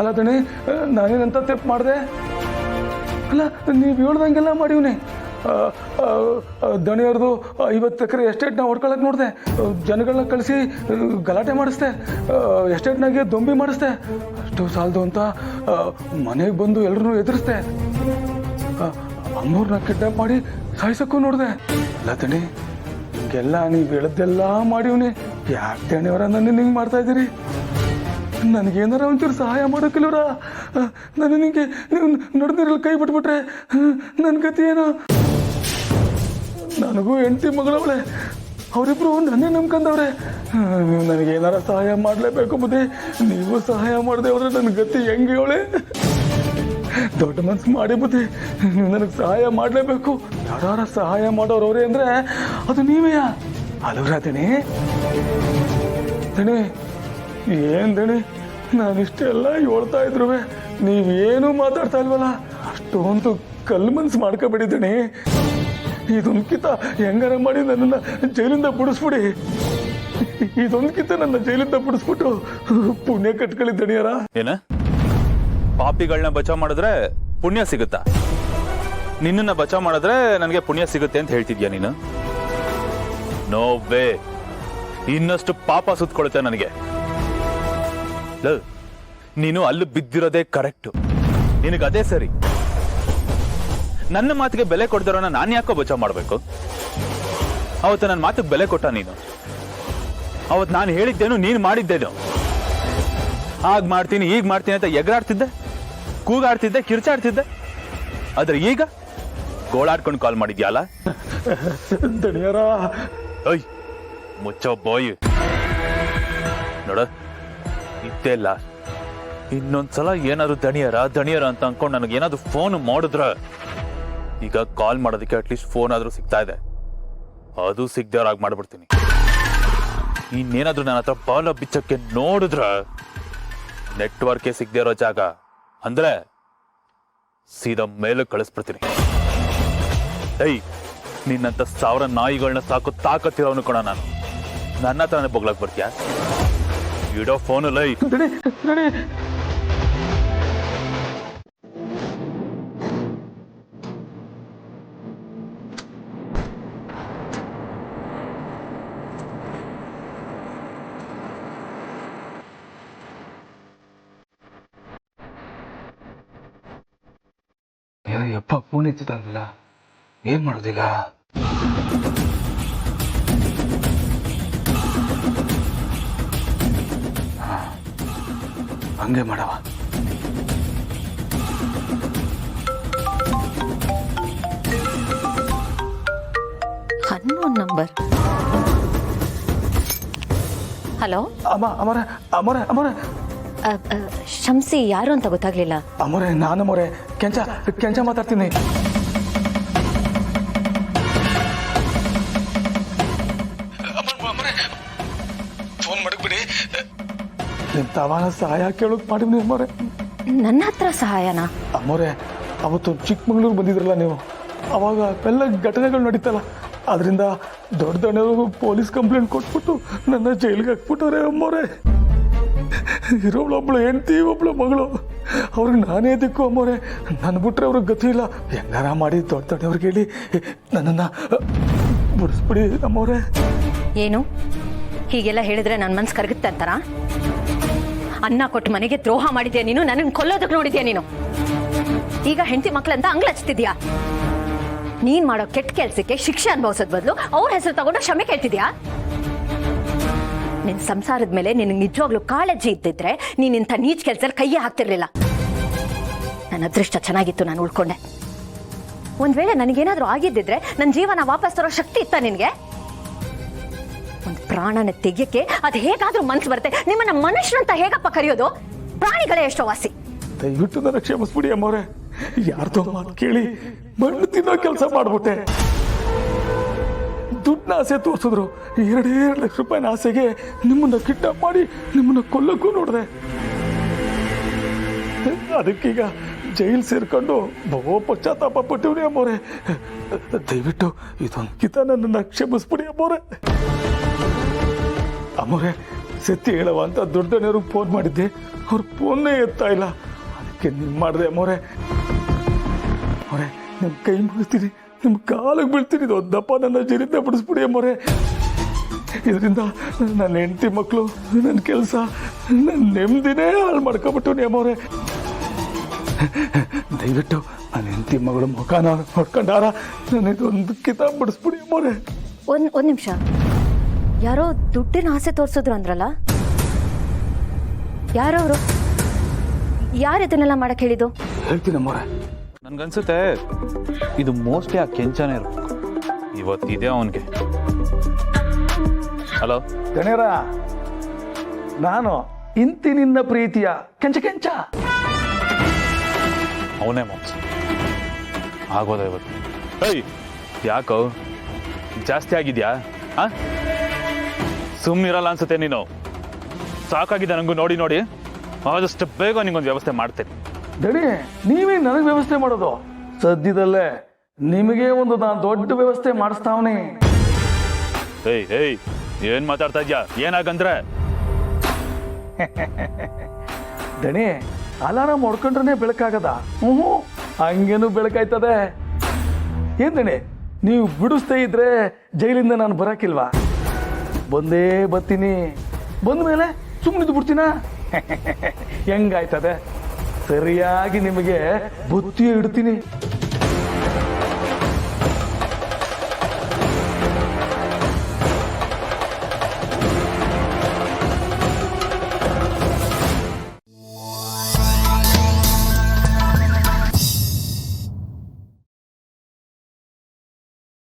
ಅಲ್ಲ ದಣಿ, ನಾನೇನಂತ ತಪ್ಪು ಮಾಡಿದೆ? ಅಲ್ಲ, ನೀವು ಹೇಳ್ದಂಗೆಲ್ಲ ಮಾಡಿವ್ನಿ. ದಣಿಯವ್ರದ್ದು 50 ಎಕರೆ ಎಸ್ಟೇಟ್ನ ಹೊಡ್ಕೊಳಕ್ಕೆ ನೋಡಿದೆ, ಜನಗಳನ್ನ ಕಳಿಸಿ ಗಲಾಟೆ ಮಾಡಿಸ್ದೆ, ಎಸ್ಟೇಟ್ನಾಗೆ ದೊಂಬಿ ಮಾಡಿಸ್ದೆ. ಅಷ್ಟು ಸಾಲದು ಅಂತ ಮನೆಗೆ ಬಂದು ಎಲ್ಲರೂ ಎದುರಿಸ್ದೆ. ಅಮ್ಮವ್ರನ್ನ ಕಿಡ್ನಾಪ್ ಮಾಡಿ ಸಾಯಿಸಕ್ಕೂ ನೋಡಿದೆ. ಅಲ್ಲ ದಣಿ, ಹಿಂಗೆಲ್ಲ ನೀವು ಹೇಳದ್ದೆಲ್ಲ ಮಾಡಿವ್ನಿ. ಯಾಕೆ ದಣಿಯವರ ನನ್ನ ಹಿಂಗೆ ಮಾಡ್ತಾ ಇದ್ದೀರಿ? ನನಗೇನಾರ ಒಂಚೂರು ಸಹಾಯ ಮಾಡೋಕ್ಕಿಲ್ವರ? ನಾನು ನಿಮಗೆ ನೀವು ನಡೆದಿರಲಿ ಕೈ ಬಿಟ್ಬಿಟ್ರೆ ನನ್ನ ಗತಿ ಏನೋ? ನನಗೂ ಹೆಂಡತಿ ಮಗಳವಳೆ, ಅವರಿಬ್ರು ನನ್ನೇ ನಂಬ್ಕೊಂಡವ್ರೆ. ನೀವು ನನಗೇನಾರ ಸಹಾಯ ಮಾಡಲೇಬೇಕು ಬುದ್ಧಿ. ನೀವು ಸಹಾಯ ಮಾಡದೆ ಹೋದ್ರೆ ನನ್ನ ಗತಿ ಹೆಂಗೆ ಹೇಳಿ? ದೊಡ್ಡ ಮನ್ಸು ಮಾಡಿ ಬುದ್ಧಿ, ನೀವು ನನಗೆ ಸಹಾಯ ಮಾಡಲೇಬೇಕು. ಯಾರ ಸಹಾಯ ಮಾಡೋರವ್ರೆ ಅಂದರೆ ಅದು ನೀವೇ ಅಲ್ವ್ರ ದಣಿ? ದಣಿ, ಏನು ದಣಿ, ನಾನಿಷ್ಟೆಲ್ಲ ಹೇಳ್ತಾ ಇದ್ರು ನೀವೇನು ಮಾತಾಡ್ತಾ ಇಲ್ವಲ್ಲ? ಅಷ್ಟೊಂದು ಕಲ್ಲು ಮನ್ಸು ಮಾಡ್ಕೋಬೇಡಿ ದಣಿ. ಇದೊಂದ್ಕಿತ ಹೆಂಗಾರ ಮಾಡಿ ನನ್ನನ್ನು ಜೈಲಿಂದ ಬಿಡಿಸ್ಬಿಡಿ. ಇದೊಂದ್ಕಿತ ನನ್ನ ಜೈಲಿಂದ ಬಿಡಿಸ್ಬಿಟ್ಟು ಪುಣ್ಯ ಕಟ್ಕೊಳ್ಳಿ ದಣಿಯರ. ಏನ ಪಾಪಿಗಳನ್ನ ಬಚಾವ್ ಮಾಡಿದ್ರೆ ಪುಣ್ಯ ಸಿಗುತ್ತಾ? ನಿನ್ನನ್ನ ಬಚಾವ್ ಮಾಡಿದ್ರೆ ನನಗೆ ಪುಣ್ಯ ಸಿಗುತ್ತೆ ಅಂತ ಹೇಳ್ತಿದ್ಯಾ ನೀನು? No way. ಇನ್ನಷ್ಟು ಪಾಪ ಸುತ್ಕೊಳುತ್ತೆ ನನಗೆ. ನೀನು ಅಲ್ಲಿ ಬಿದ್ದಿರೋದೇ ಕರೆಕ್ಟು, ನಿನಗದೇ ಸರಿ. ನನ್ನ ಮಾತಿಗೆ ಬೆಲೆ ಕೊಡ್ದಿರೋನ ನಾನು ಯಾಕೋ ಬಚಾವ್ ಮಾಡಬೇಕು? ಅವತ್ತು ನನ್ನ ಮಾತಿಗೆ ಬೆಲೆ ಕೊಟ್ಟ ನೀನು. ಅವತ್ತು ನಾನು ಹೇಳಿದ್ದೇನು, ನೀನು ಮಾಡಿದ್ದೇನು? ಆಗ ಮಾಡ್ತೀನಿ ಈಗ ಮಾಡ್ತೀನಿ ಅಂತ ಎಗರಾಡ್ತಿದ್ದೆ, ಕೂಗಾಡ್ತಿದ್ದೆ, ಕಿರ್ಚಾಡ್ತಿದ್ದೆ. ಆದ್ರೆ ಈಗ ಗೋಳಾಡ್ಕೊಂಡು ಕಾಲ್ ಮಾಡಿದ್ಯಲ್ಲ ದಣಿಯರ. ಓಯ್ ಮುಚ್ಚೋ ಬೋಯ್. ನೋಡ, ಇದ್ದೇ ಇಲ್ಲ. ಇನ್ನೊಂದ್ಸಲ ಏನಾದ್ರು ದಣಿಯರ ಅಂತ ಅನ್ಕೊಂಡು ನನಗೆ ಏನಾದ್ರು ಫೋನ್ ಮಾಡಿದ್ರ, ಈಗ ಕಾಲ್ ಮಾಡೋದಕ್ಕೆ ಅಟ್ಲೀಸ್ಟ್ ಫೋನ್ ಆದ್ರೂ ಸಿಗ್ತಾ ಇದೆ, ಅದು ಸಿಗ್ದೇವ್ರಾಗಿ ಮಾಡ್ಬಿಡ್ತೀನಿ. ಇನ್ನೇನಾದ್ರೂ ನನ್ನ ಹತ್ರ ಬಾಲ ಬಿಚ್ಚಕ್ಕೆ ನೋಡಿದ್ರ, ನೆಟ್ವರ್ಕೇ ಸಿಗದೆ ಇರೋ ಜಾಗ ಅಂದ್ರೆ ಸೀದಾ ಮೇಲೆ ಕಳಿಸ್ಬಿಡ್ತೀನಿ. ನಿನ್ನಂತ 1000 ನಾಯಿಗಳನ್ನ ಸಾಕು ತಾಕತ್ತಿರೋನು ಕೊಡ ನಾನು. ನನ್ನ ಹತ್ರನೇ ಬೊಗ್ಲಕ್ ಬರ್ತೀಯ? ಇಡೋ ಫೋನ್ ಲೈ. ಯಪ್ಪ, ಫೋನ್ ಎತ್ತಿದಲ್ಲ, ಏನ್ ಮಾಡೋದೀಗ? ಹಂಗೆ ಮಾಡವ. Unknown number. ಹಲೋ ಅಮರೆ, ಶಂಸಿ ಯಾರು ಅಂತ ಗೊತ್ತಾಗ್ಲಿಲ್ಲ. ಅಮರೆ, ನಾನಮರೆ ಕೆಂಚ ಮಾತಾಡ್ತೀನಿ. ಫೋನ್ ಮಾಡಕ್ಬಿಡಿ. ನಿಮ್ ತವಾನ ಸಹಾಯ ಕೇಳೋಕ್ ಮಾಡಿವ್ನಿ ಅಮ್ಮೋರೆ. ನನ್ನ ಹತ್ರ ಸಹಾಯನಾ? ಅಮ್ಮೋರೆ, ಅವತ್ತು ಚಿಕ್ಕಮಗಳೂರು ಬಂದಿದ್ರಲ್ಲ ನೀವು, ಅವಾಗ ಎಲ್ಲ ಘಟನೆಗಳು ನಡೀತಲ್ಲ, ಅದರಿಂದ ದೊಡ್ಡ ದೊಡ್ಡವರು ಪೊಲೀಸ್ ಕಂಪ್ಲೇಂಟ್ ಕೊಟ್ಬಿಟ್ಟು ನನ್ನ ಜೈಲಿಗೆ ಹಾಕ್ಬಿಟ್ಟವ್ರೆ ಅಮ್ಮೋರೆ. ಇರೋಳೊಬ್ಳು ಹೆಂಡತಿ, ಒಬ್ಳು ಮಗಳು, ಅವ್ರಿಗೆ ನಾನೇ ದಿಕ್ಕು ಅಮ್ಮೋರೆ. ನನ್ನ ಬಿಟ್ರೆ ಅವ್ರಿಗೆ ಗತಿ ಇಲ್ಲ. ಹೆಂಗಾರ ಮಾಡಿ ದೊಡ್ಡ ದೊಡ್ಡವ್ರಿಗೆ ಹೇಳಿ ನನ್ನನ್ನು ಬಿಡಿಸ್ಬಿಡಿ ಅಮ್ಮೋರೆ. ಏನು ಹೀಗೆಲ್ಲ ಹೇಳಿದ್ರೆ ನನ್ನ ಮನ್ಸು ಕರಗುತ್ತೆ ಅಂತಾರ? ಅನ್ನ ಕೊಟ್ಟು ಮನೆಗೆ ದ್ರೋಹ ಮಾಡಿದ್ಯಾ ನೀನು, ನನಗೆ ಕೊಲ್ಲೋದಕ್ಕೆ ನೋಡಿದ್ಯಾ ನೀನು. ಈಗ ಹೆಂಡತಿ ಮಕ್ಳಂತ ಅಂಗ್ಲಚ್ತಿದ್ಯಾ? ನೀನ್ ಮಾಡೋ ಕೆಟ್ಟ ಕೆಲ್ಸಕ್ಕೆ ಶಿಕ್ಷೆ ಅನುಭವಿಸೋದ್ ಬದಲು ಅವ್ರ ಹೆಸರು ತಗೊಂಡು ಕ್ಷಮೆ ಕೇಳ್ತಿದ್ಯಾ? ನಿನ್ ಸಂಸಾರದ ಮೇಲೆ ನಿನಗೆ ನಿಜವಾಗ್ಲೂ ಕಾಳಜಿ ಇದ್ದಿದ್ರೆ ನೀನ್ ಇಂಥ ನೀಚ್ ಕೆಲ್ಸದಲ್ಲಿ ಕೈಯೇ ಹಾಕ್ತಿರ್ಲಿಲ್ಲ. ನನ್ನ ಅದೃಷ್ಟ ಚೆನ್ನಾಗಿತ್ತು, ನಾನು ಉಳ್ಕೊಂಡೆ. ಒಂದ್ ವೇಳೆ ನನಗೇನಾದ್ರೂ ಆಗಿದ್ದಿದ್ರೆ ನನ್ನ ಜೀವನ ವಾಪಸ್ ತರೋ ಶಕ್ತಿ ಇತ್ತ ನಿನ್ಗೆ? ಒಂದು ಪ್ರಾಣನ ತೆಗಿಯಕ್ಕೆ ಅದು ಹೇಗಾದ್ರೂ ಮನ್ಸು ಬರುತ್ತೆ. ನಿಮ್ಮನ್ನ ಮನುಷ್ಯರು ಅಂತ ಹೇಗಪ್ಪ ಕರೆಯೋದು? ಪ್ರಾಣಿಗಳೇ ಎಷ್ಟೋ ವಾಸಿ. ದಯವಿಟ್ಟು ನನ್ನ ಕ್ಷಮಿಸ್ಬಿಡಿ ಅಮ್ಮವ್ರೆ. ಯಾರ್ದೋ ಮಾತು ಕೇಳಿ ಮಣ್ಣು ತಿನ್ನೋ ಕೆಲಸ ಮಾಡ್ಬಿಟ್ಟೆ. ದುಡ್ಡನ್ನ ಆಸೆ ತೋರಿಸಿದ್ರು. 2 ಲಕ್ಷ ರೂಪಾಯಿನ ಆಸೆಗೆ ನಿಮ್ಮನ್ನ ಕಿಡ್ನಾಪ್ ಮಾಡಿ ನಿಮ್ಮನ್ನ ಕೊಲ್ಲಕ್ಕೂ ನೋಡಿದೆ. ಅದಕ್ಕೀಗ ಜೈಲ್ ಸೇರ್ಕೊಂಡು ಬಹು ಪಶ್ಚಾತ್ತಾಪ ಪಟ್ಟಿವ್ರಿ ಅಮ್ಮವ್ರೆ. ದಯವಿಟ್ಟು ಇದೊಂದ್ಕಿತ ನನ್ನನ್ನು ಕ್ಷಮಿಸ್ಬಿಡಿ ಅಮ್ಮವ್ರೆ. ಅಮ್ಮವ್ರೆ, ಸತ್ಯ ಹೇಳವ ಅಂತ ದೊಡ್ಡನೆಯವ್ರಿಗೆ ಫೋನ್ ಮಾಡಿದ್ದೆ, ಅವ್ರ ಫೋನ್ನೇ ಎತ್ತಾ ಇಲ್ಲ. ಅದಕ್ಕೆ ನೀವು ಮಾಡಿದೆ ಮೊರೆ. ಮೊರೆ, ನಿಮ್ಮ ಕೈ ಮುಗಿಸ್ತೀನಿ, ನಿಮ್ಮ ಕಾಲಿಗೆ ಬೀಳ್ತೀನಿ. ದೊಡ್ಡಪ್ಪ ನನ್ನ ಜೀರಿದ್ದ ಬಿಡಿಸ್ಬಿಡಿ ಮೊರೆ. ಇದರಿಂದ ನನ್ನ ಹೆಂಡತಿ ಮಕ್ಕಳು, ನನ್ನ ಕೆಲಸ, ನನ್ನ ನೆಮ್ಮದಿನೇ ಹಾಳು ಮಾಡ್ಕೊಬಿಟ್ಟು ಮೊರೆ. ದಯವಿಟ್ಟು ನನ್ನ ಹೆಂಡತಿ ಮಗಳು ಮುಖ ನಾನು ನೋಡ್ಕೊಂಡಾರ ನನಗೊಂದು ಕಿತಾಬ್ ಬಿಡಿಸ್ಬಿಡಿ ಮೊರೆ. ಒಂದ್ ನಿಮಿಷ, ಯಾರೋ ದುಡ್ಡಿನ ಆಸೆ ತೋರ್ಸಿದ್ರು ಅಂದ್ರಲ್ಲ, ಯಾರವರು? ಯಾರು ಇದನ್ನೆಲ್ಲ ಮಾಡಕ್ ಹೇಳಿದ್ದು? ಹೇಳ್ತೀನಿ ಮೊರೆ. ನನ್ಗನ್ಸುತ್ತೆ ಇದು ಮೋಸ್ಟ್ಲಿ ಆ ಕೆಂಚನೇ ಇರ್ಬೇಕು. ಇವತ್ತಿದೆ ಅವನಿಗೆ. ಹಲೋ ಗಣ್ಯರ, ನಾನು ಇಂತಿ ನಿನ್ನ ಪ್ರೀತಿಯ ಕೆಂಚ ಕೆಂಚ. ಅವನೇ ಮೋಸ ಆಗೋದ ಇವತ್ತು. ಏಯ್, ಯಾಕೋ ಜಾಸ್ತಿ ಆಗಿದ್ಯಾ? ಸುಮ್ಮನಿರಲ್ಲ ಅನ್ಸುತ್ತೆ ನೀನು. ಸಾಕಾಗಿದೆ ನನಗೂ ನೋಡಿ ನೋಡಿ. ಆದಷ್ಟು ಬೇಗ ನಿಂಗೊಂದು ವ್ಯವಸ್ಥೆ ಮಾಡ್ತೇನೆ. ದಣಿ, ನೀವೇ ನನಗೆ ವ್ಯವಸ್ಥೆ ಮಾಡೋದು? ಸದ್ಯದಲ್ಲೇ ನಿಮಗೆ ಒಂದು ನಾನು ದೊಡ್ಡ ವ್ಯವಸ್ಥೆ ಮಾಡಿಸ್ತಾವನೆ. ಏಯ್ ಏಯ್, ಏನ್ ಮಾತಾಡ್ತಾ ಇದ್ಯಾ? ಏನಾಗಂದ್ರೆ ದಣಿ, ಅಲಾರಾಮ್ ಹೊಡ್ಕೊಂಡ್ರೆ ಬೆಳಕಾಗದ? ಹಂಗೇನು ಬೆಳಕಾಯ್ತದೆ. ಏನ್ ದಣಿ, ನೀವು ಬಿಡಿಸ್ತಾ ಇದ್ರೆ ಜೈಲಿಂದ ನಾನು ಬರಾಕಿಲ್ವಾ? ಬಂದೇ ಬರ್ತೀನಿ. ಬಂದ ಮೇಲೆ ಸುಮ್ಮನಿದ್ದು ಬಿಡ್ತೀನ? ಹೆಂಗಾಯ್ತದೆ? ಸರಿಯಾಗಿ ನಿಮಗೆ ಬುತ್ತಿ ಇಡ್ತೀನಿ.